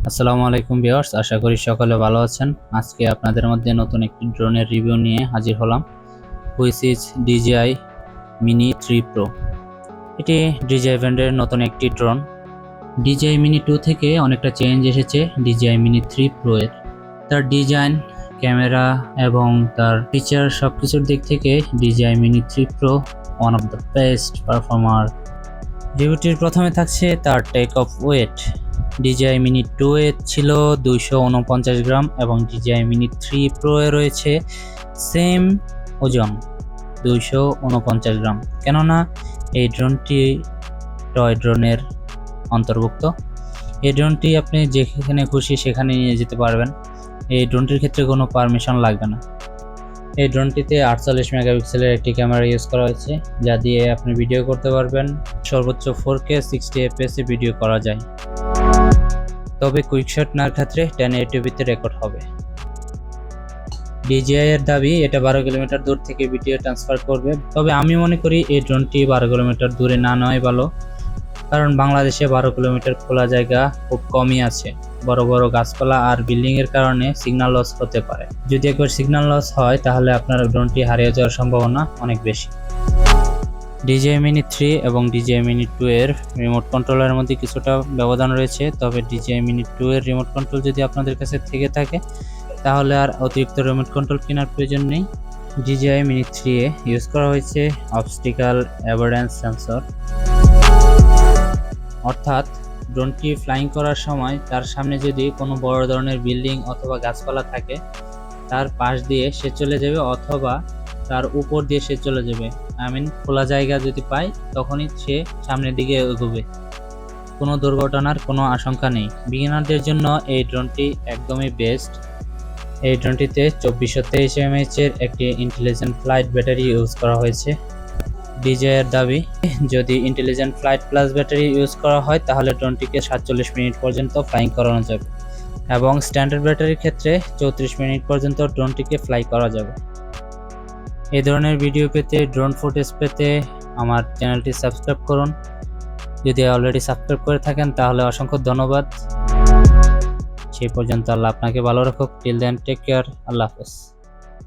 আসসালামু আলাইকুম ভিউয়ার্স, আশা করি সকলে ভালো আছেন। আজকে আপনাদের মধ্যে নতুন একটি ড্রোনের রিভিউ নিয়ে হাজির হলাম, which is DJI Mini 3 Pro। এটি DJI ব্র্যান্ডের নতুন একটি ড্রোন। DJI Mini 2 থেকে অনেকটা চেঞ্জ এসেছে DJI Mini 3 Pro এর। তার ডিজাইন, ক্যামেরা এবং তার ফিচার সবকিছুর দিক থেকে DJI Mini 3 Pro one of the best performer. রিভিউটির প্রথমে থাকছে তার take off weight. DJI Mini 2 এ ছিল 249 গ্রাম এবং DJI Mini 3 Pro এ রয়েছে সেম ওজন 249 গ্রাম। কেননা এই ড্রোনটি টয় ড্রোনের অন্তর্ভুক্ত। এই ড্রোনটি আপনি যেখানে খুশি সেখানে নিয়ে যেতে পারবেন। এই ড্রোনটির ক্ষেত্রে কোনো পারমিশন লাগবে না। এই ড্রোনটিতে 48 মেগাপিক্সেলের একটি ক্যামেরা ইউজ করা হয়েছে, যা দিয়ে আপনি ভিডিও করতে পারবেন। সর্বোচ্চ 4K 60 fps এ ভিডিও করা যায়, তবে কুইকশট নেওয়ার ক্ষেত্রে 1080p-তে রেকর্ড হবে। DJI এর দাবি এটা 12 কিলোমিটার দূর থেকে ভিডিও ট্রান্সফার করবে, তবে আমি মনে করি এই ড্রোনটি 12 কিলোমিটার দূরে না নেওয়াই ভালো, কারণ বাংলাদেশে 12 কিলোমিটার খোলা জায়গা খুব কমই আছে। বড় বড় গাছপালা আর বিল্ডিং এর কারণে সিগন্যাল লস হতে পারে। যদি একবার সিগন্যাল লস হয় তাহলে আপনার ড্রোনটি হারিয়ে যাওয়ার সম্ভাবনা অনেক বেশি। DJI Mini 3 এবং DJI Mini 2 এর রিমোট কন্ট্রোলের মধ্যে কিছুটা ব্যবধান রয়েছে, তবে DJI Mini 2 এর রিমোট কন্ট্রোল যদি আপনাদের কাছে থেকে থাকে তাহলে আর অতিরিক্ত রিমোট কন্ট্রোল কেনার প্রয়োজন নেই। DJI Mini 3 এ ইউজ করা হয়েছে অবস্টিক্যাল অ্যাভয়েডেন্স সেন্সর, অর্থাৎ ড্রোনটি ফ্লাইং করার সময় তার সামনে যদি কোনো বড় ধরনের বিল্ডিং অথবা গাছপালা থাকে, তার পাশ দিয়ে সে চলে যাবে অথবা তার উপর দিয়ে সে চলে যাবে। খোলা জায়গা যদি পায় তখনই সে সামনের দিকে এগোবে। কোনো দুর্ঘটনার কোনো আশঙ্কা নেই। বিগিনারদের জন্য এই ড্রোনটি একদমই বেস্ট। এই ড্রোনটিতে 2423 mAh এর একটি ইন্টেলিজেন্ট ফ্লাইট ব্যাটারি ইউজ করা হয়েছে। DJI এর দাবি, যদি intelligent flight plus battery use করা হয় তাহলে ড্রোনটিকে 47 মিনিট পর্যন্ত ফ্লাইং করানো যাবে এবং স্ট্যান্ডার্ড ব্যাটারির ক্ষেত্রে 34 মিনিট পর্যন্ত ড্রোনটিকে ফ্লাই করা যাবে। এই ধরনের ভিডিও পেতে, ড্রোন ফুটেজ পেতে আমার চ্যানেলটি সাবস্ক্রাইব করুন। যদি অলরেডি সাবস্ক্রাইব করে থাকেন তাহলে অসংখ্য ধন্যবাদ। সেই পর্যন্ত আল্লাহ আপনাকে ভালো রাখুক। Till then, take care. আল্লাহ হাফেজ।